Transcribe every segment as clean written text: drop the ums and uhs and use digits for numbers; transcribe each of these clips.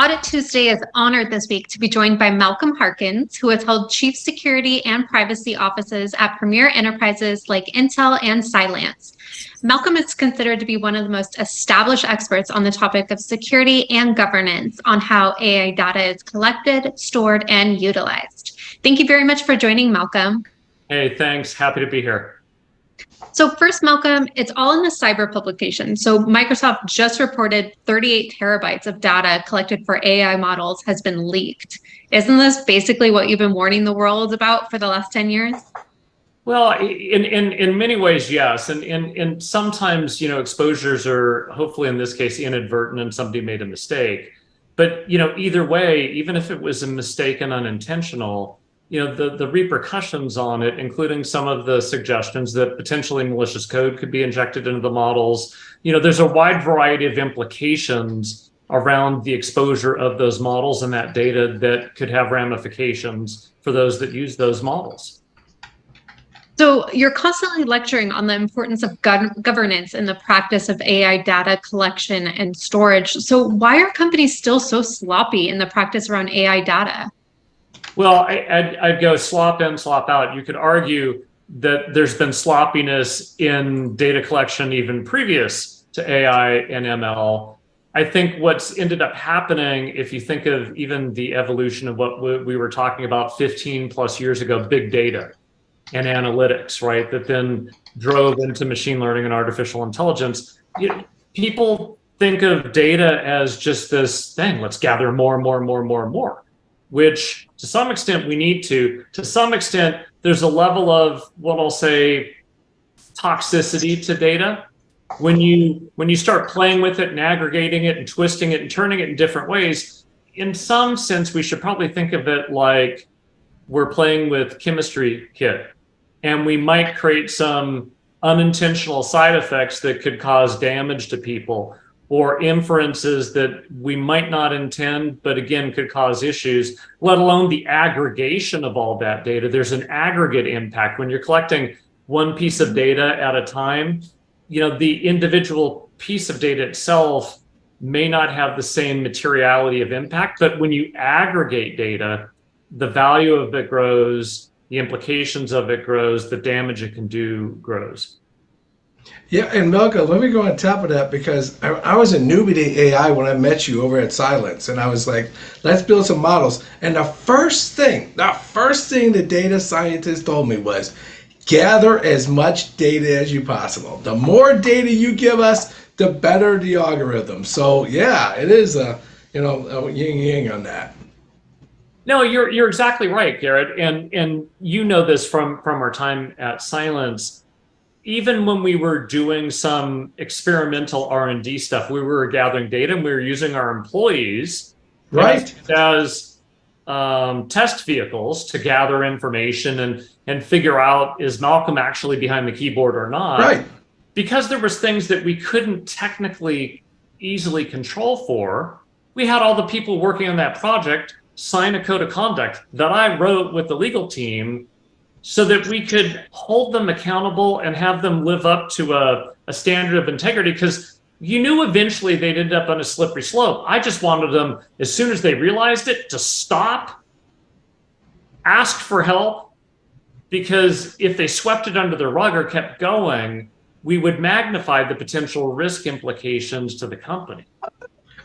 Audit Tuesday is honored this week to be joined by Malcolm Harkeins, who has held chief security and privacy offices at premier enterprises like Intel and Cylance. Malcolm is considered to be one of the most established experts on the topic of security and governance on how AI data is collected, stored, and utilized. Thank you very much for joining, Malcolm. Hey, thanks. Happy to be here. So first, Malcolm, it's all in the cyber publication. So Microsoft just reported 38 terabytes of data collected for AI models has been leaked. Isn't this basically what you've been warning the world about for the last 10 years? Well, in many ways, yes. And sometimes, exposures are hopefully in this case inadvertent and somebody made a mistake. But, either way, even if it was a mistake and unintentional, the repercussions on it, including some of the suggestions that potentially malicious code could be injected into the models, there's a wide variety of implications around the exposure of those models and that data that could have ramifications for those that use those models. So you're constantly lecturing on the importance of governance in the practice of AI data collection and storage. So why are companies still so sloppy in the practice around AI data? Well, I'd go slop in, slop out. You could argue that there's been sloppiness in data collection even previous to AI and ML. I think what's ended up happening, if you think of even the evolution of what we were talking about 15 plus years ago, big data and analytics, right? That then drove into machine learning and artificial intelligence. People think of data as just this thing, let's gather more, which to some extent we need to. To some extent, there's a level of what I'll say toxicity to data. When you start playing with it and aggregating it and twisting it and turning it in different ways, in some sense, we should probably think of it like we're playing with chemistry kit, and we might create some unintentional side effects that could cause damage to people, or inferences that we might not intend, but again, could cause issues, let alone the aggregation of all that data. There's an aggregate impact. When you're collecting one piece of data at a time, the individual piece of data itself may not have the same materiality of impact, but when you aggregate data, the value of it grows, the implications of it grows, the damage it can do grows. Yeah, and Malcolm, let me go on top of that because I was a newbie to AI when I met you over at Cylance, and I was like, let's build some models. And the first thing the data scientist told me was, gather as much data as you possible. The more data you give us, the better the algorithm. So yeah, it is a yin-yang on that. No, you're exactly right, Garrett, and you know this from our time at Cylance. Even when we were doing some experimental R&D stuff, we were gathering data and we were using our employees as test vehicles to gather information and figure out, is Malcolm actually behind the keyboard or not? Right. Because there was things that we couldn't technically easily control for, we had all the people working on that project sign a code of conduct that I wrote with the legal team so that we could hold them accountable and have them live up to a standard of integrity, because you knew eventually they'd end up on a slippery slope. I just wanted them, as soon as they realized it, to stop, ask for help, because if they swept it under the rug or kept going, we would magnify the potential risk implications to the company.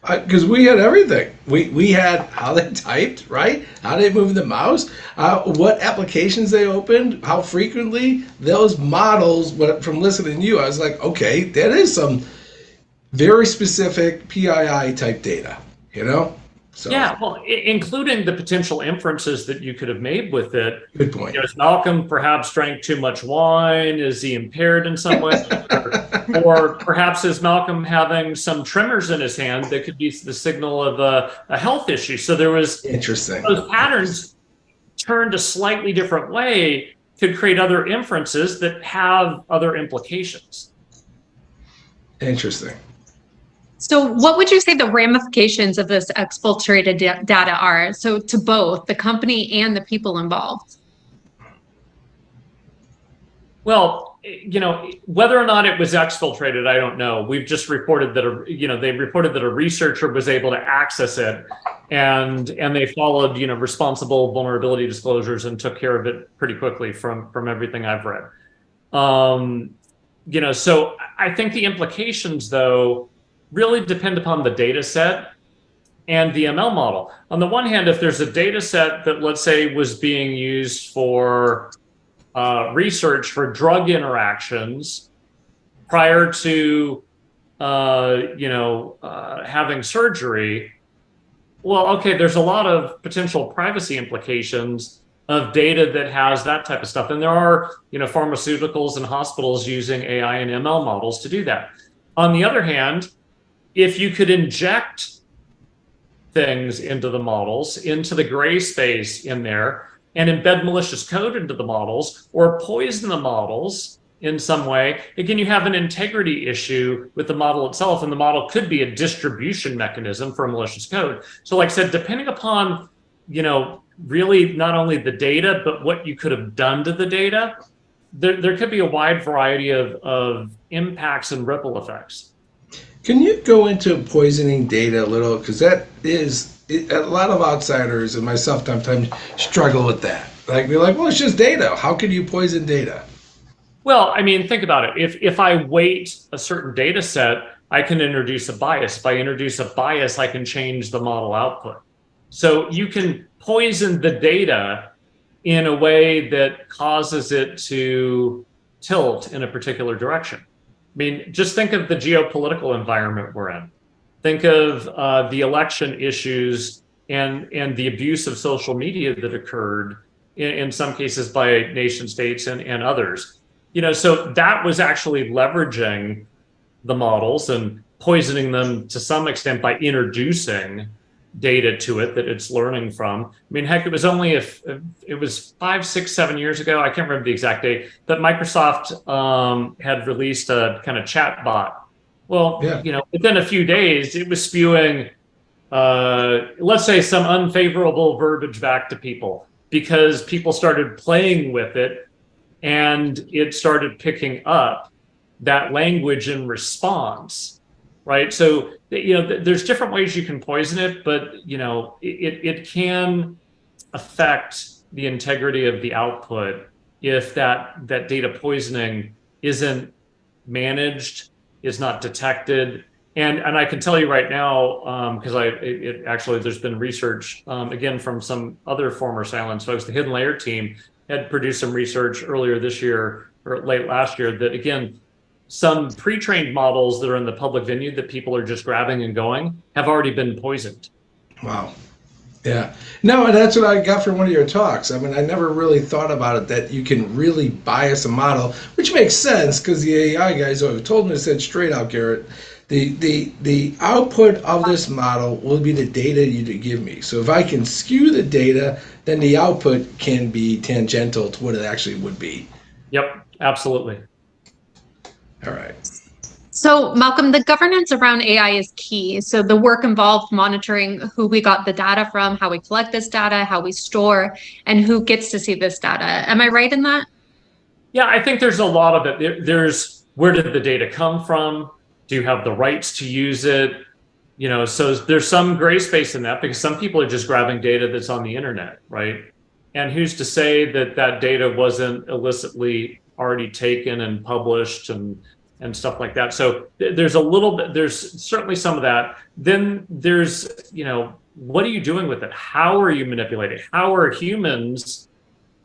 Because we had everything. We had how they typed, right? How they moved the mouse, what applications they opened, how frequently. Those models, from listening to you, I was like, okay, that is some very specific PII type data, So, yeah, well, including the potential inferences that you could have made with it. Good point. Has Malcolm perhaps drank too much wine? Is he impaired in some way? or perhaps is Malcolm having some tremors in his hand that could be the signal of a health issue? So there was interesting. Those patterns turned a slightly different way could create other inferences that have other implications. Interesting. So what would you say the ramifications of this exfiltrated data are? So to both the company and the people involved? Well, whether or not it was exfiltrated, I don't know. We've just reported that, they reported that a researcher was able to access it, and they followed, responsible vulnerability disclosures and took care of it pretty quickly from everything I've read. So I think the implications, though, really depend upon the data set and the ML model. On the one hand, if there's a data set that, let's say, was being used for research for drug interactions prior to, having surgery, well, okay, there's a lot of potential privacy implications of data that has that type of stuff. And there are, pharmaceuticals and hospitals using AI and ML models to do that. On the other hand, if you could inject things into the models, into the gray space in there, and embed malicious code into the models or poison the models in some way, again, you have an integrity issue with the model itself, and the model could be a distribution mechanism for malicious code. So like I said, depending upon, really not only the data, but what you could have done to the data, there could be a wide variety of impacts and ripple effects. Can you go into poisoning data a little? Because that is, a lot of outsiders and myself sometimes struggle with that. Like, they're like, well, it's just data. How can you poison data? Well, I mean, think about it. If I weight a certain data set, I can introduce a bias. If I introduce a bias, I can change the model output. So you can poison the data in a way that causes it to tilt in a particular direction. I mean, just think of the geopolitical environment we're in. Think of the election issues and the abuse of social media that occurred in some cases by nation states and others. So that was actually leveraging the models and poisoning them to some extent by introducing data to it that it's learning from. I mean, heck, it was only if it was 5, 6, 7 years ago, I can't remember the exact date, that Microsoft had released a kind of chat bot. Well, Yeah. Within a few days, it was spewing, let's say, some unfavorable verbiage back to people because people started playing with it and it started picking up that language in response, right? So, there's different ways you can poison it, but, it can affect the integrity of the output if that data poisoning isn't managed, is not detected. And I can tell you right now, because actually there's been research, again, from some other former Silence folks. The Hidden Layer team had produced some research earlier this year or late last year that, again, some pre-trained models that are in the public venue that people are just grabbing and going have already been poisoned. Wow. Yeah. No, and that's what I got from one of your talks. I mean, I never really thought about it, that you can really bias a model, which makes sense because the AI guys have told me, said straight out, Garrett, the output of this model will be the data you give me. So if I can skew the data, then the output can be tangential to what it actually would be. Yep, absolutely. All right. So, Malcolm, the governance around AI is key. So the work involved monitoring who we got the data from, how we collect this data, how we store, and who gets to see this data. Am I right in that? Yeah, I think there's a lot of it. There's where did the data come from? Do you have the rights to use it? So there's some gray space in that because some people are just grabbing data that's on the internet, right? And who's to say that that data wasn't illicitly already taken and published and stuff like that. So there's a little bit, there's certainly some of that. Then there's, what are you doing with it? How are you manipulating? How are humans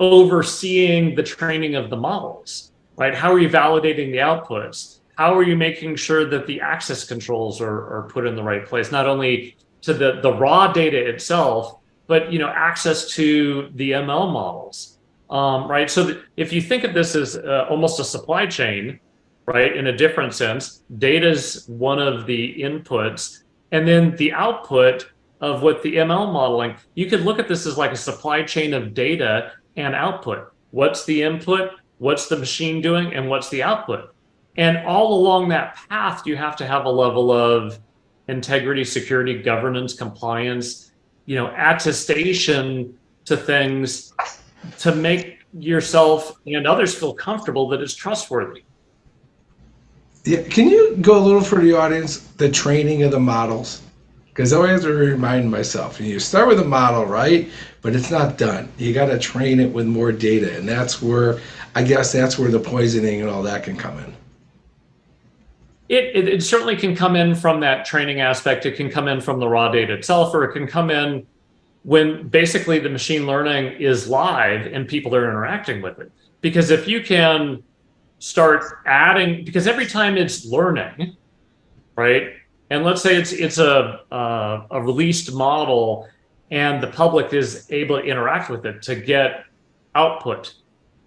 overseeing the training of the models, right? How are you validating the outputs? How are you making sure that the access controls are put in the right place, not only to the raw data itself, but access to the ML models, right? So if you think of this as almost a supply chain, right, in a different sense, data is one of the inputs, and then the output of what the ML modeling, you could look at this as like a supply chain of data and output. What's the input? What's the machine doing? And what's the output? And all along that path, you have to have a level of integrity, security, governance, compliance, attestation to things to make yourself and others feel comfortable that it's trustworthy. Yeah, can you go a little for the audience, the training of the models? Because I always have to remind myself, you start with a model, right? But it's not done. You got to train it with more data. And that's where, I guess that's where the poisoning and all that can come in. It certainly can come in from that training aspect. It can come in from the raw data itself, or it can come in when basically the machine learning is live and people are interacting with it. Because if you can start adding, because every time it's learning, right? And let's say it's a released model and the public is able to interact with it to get output.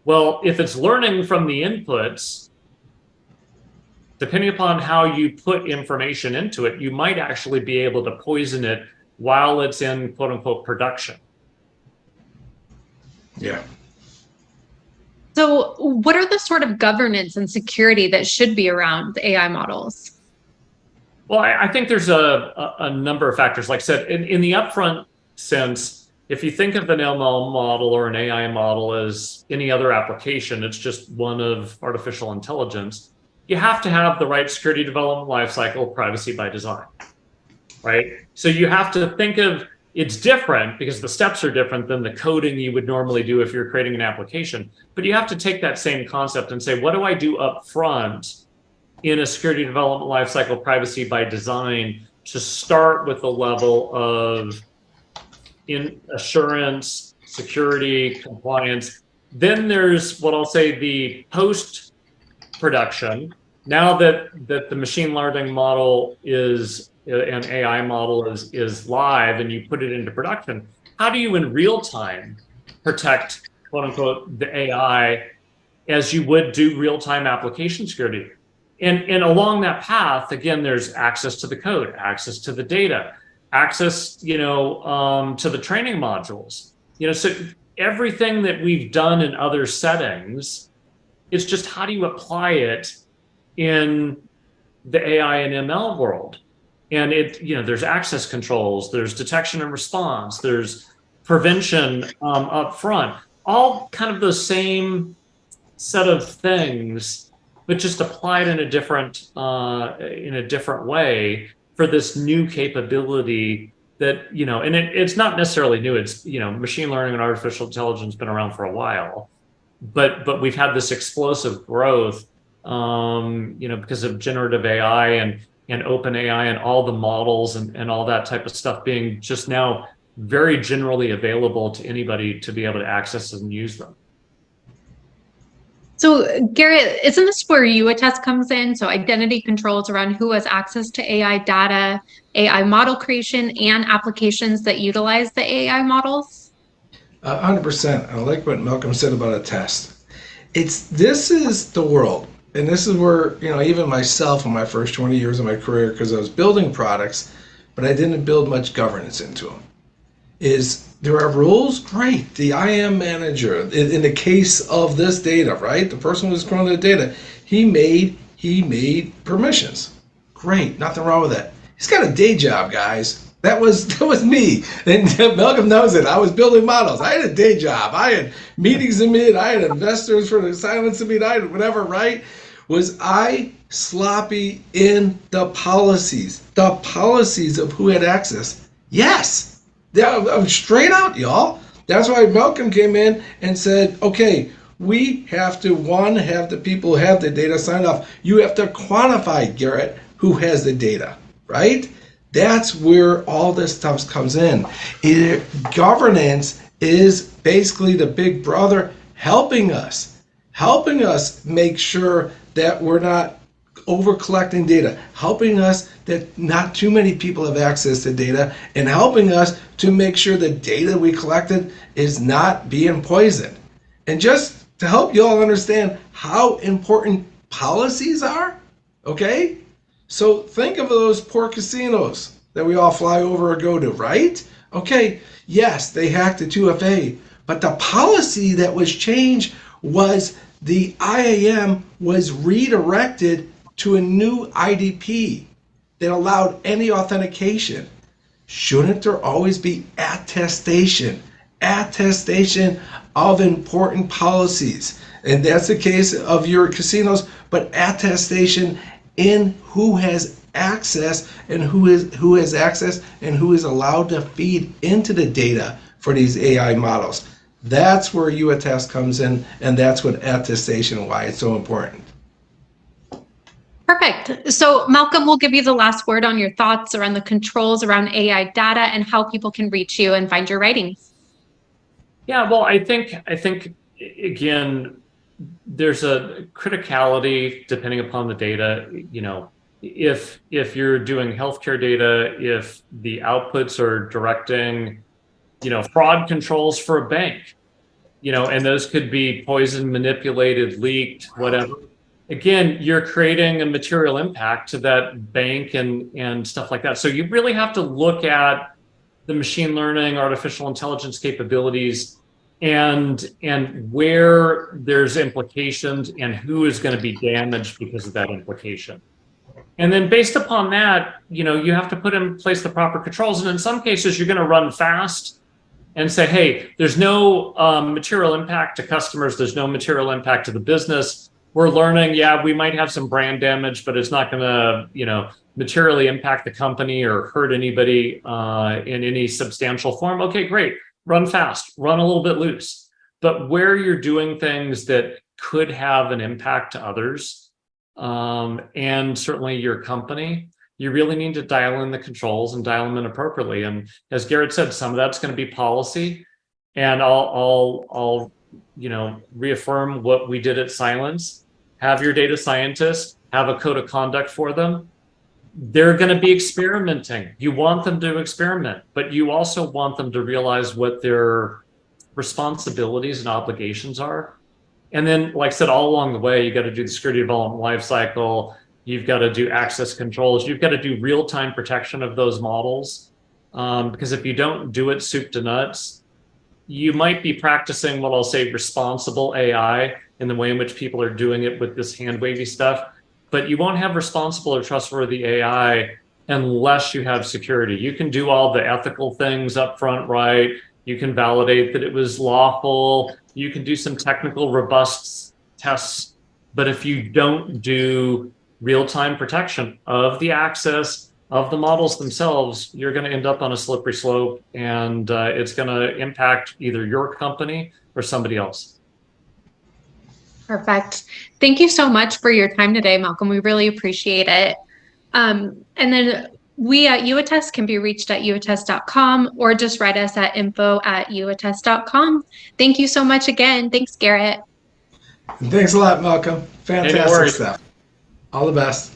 Well, if it's learning from the inputs, depending upon how you put information into it, you might actually be able to poison it while it's in quote unquote production. Yeah. So what are the sort of governance and security that should be around the AI models? Well, I think there's a number of factors. Like I said, in the upfront sense, if you think of an ML model or an AI model as any other application, it's just one of artificial intelligence. You have to have the right security development lifecycle, privacy by design, right? So you have to think of, it's different because the steps are different than the coding you would normally do if you're creating an application. But you have to take that same concept and say, what do I do up front in a security development lifecycle, privacy by design, to start with the level of assurance, security, compliance. Then there's what I'll say the post production. Now that the machine learning model is an AI model is live and you put it into production, how do you in real time protect quote unquote the AI as you would do real time application security? And along that path, again, there's access to the code, access to the data, access, to the training modules. So everything that we've done in other settings, it's just how do you apply it in the AI and ML world? And there's access controls, there's detection and response, there's prevention up front, all kind of the same set of things, but just applied in a different way for this new capability that, and it's not necessarily new. It's, machine learning and artificial intelligence been around for a while, but we've had this explosive growth, because of generative AI and open AI and all the models and all that type of stuff being just now very generally available to anybody to be able to access and use them. So Garrett, isn't this where UATest comes in? So identity controls around who has access to AI data, AI model creation, and applications that utilize the AI models? 100%. I like what Malcolm said about a test. This is the world. And this is where, even myself in my first 20 years of my career, because I was building products, but I didn't build much governance into them, is there are rules? Great. The IAM manager, in the case of this data, right? The person who's growing the data, he made permissions. Great. Nothing wrong with that. He's got a day job, guys. That was me. And Malcolm knows it. I was building models. I had a day job. I had meetings to meet. I had investors for the silence to meet. I had whatever, right? Was I sloppy in the policies of who had access? Yes. Straight out, y'all. That's why Malcolm came in and said, okay, we have to, have the people who have the data sign off. You have to quantify, Garrett, who has the data, right? That's where all this stuff comes in. Governance is basically the big brother helping us make sure that we're not over collecting data, helping us that not too many people have access to data, and helping us to make sure the data we collected is not being poisoned. And just to help you all understand how important policies are, okay? So think of those poor casinos that we all fly over or go to, right? Okay, yes, they hacked the 2FA, but the policy that was changed was the IAM was redirected to a new IDP that allowed any authentication. Shouldn't there always be attestation attestation of important policies. And that's the case of your casinos, but attestation in who has access and who has access and who is allowed to feed into the data for these AI models. That's where UAttest comes in, and that's what attestation, why it's so important. Perfect. So Malcolm, we'll give you the last word on your thoughts around the controls around AI data and how people can reach you and find your writings. Yeah, well, I think again, there's a criticality depending upon the data. You know, if you're doing healthcare data, if the outputs are directing, you know, fraud controls for a bank, you know, and those could be poisoned, manipulated, leaked, whatever. Again, you're creating a material impact to that bank and stuff like that. So you really have to look at the machine learning, artificial intelligence capabilities, and where there's implications and who is going to be damaged because of that implication. And then based upon that, you know, you have to put in place the proper controls. And in some cases, you're going to run fast and say, hey, there's no material impact to customers. There's no material impact to the business. We're learning, yeah, we might have some brand damage, but it's not going to, you know, materially impact the company or hurt anybody in any substantial form. Okay, great. Run fast, run a little bit loose. But where you're doing things that could have an impact to others and certainly your company, you really need to dial in the controls and dial them in appropriately. And as Garrett said, some of that's going to be policy. And I'll you know, reaffirm what we did at Silence. Have your data scientists have a code of conduct for them. They're going to be experimenting. You want them to experiment, but you also want them to realize what their responsibilities and obligations are. And then, like I said, all along the way, you got to do the security development lifecycle. You've got to do access controls. You've got to do real-time protection of those models. Because if you don't do it soup to nuts, you might be practicing what I'll say responsible AI in the way in which people are doing it with this hand-wavy stuff, but you won't have responsible or trustworthy AI unless you have security. You can do all the ethical things up front, right? You can validate that it was lawful. You can do some technical robust tests, but if you don't do real-time protection of the access of the models themselves, you're going to end up on a slippery slope, and it's going to impact either your company or somebody else. Perfect. Thank you so much for your time today, Malcolm. We really appreciate it. And then we at UAttest can be reached at uattest.com or just write us at info@uattest.com. Thank you so much again. Thanks, Garrett. And thanks a lot, Malcolm. Fantastic stuff. All the best.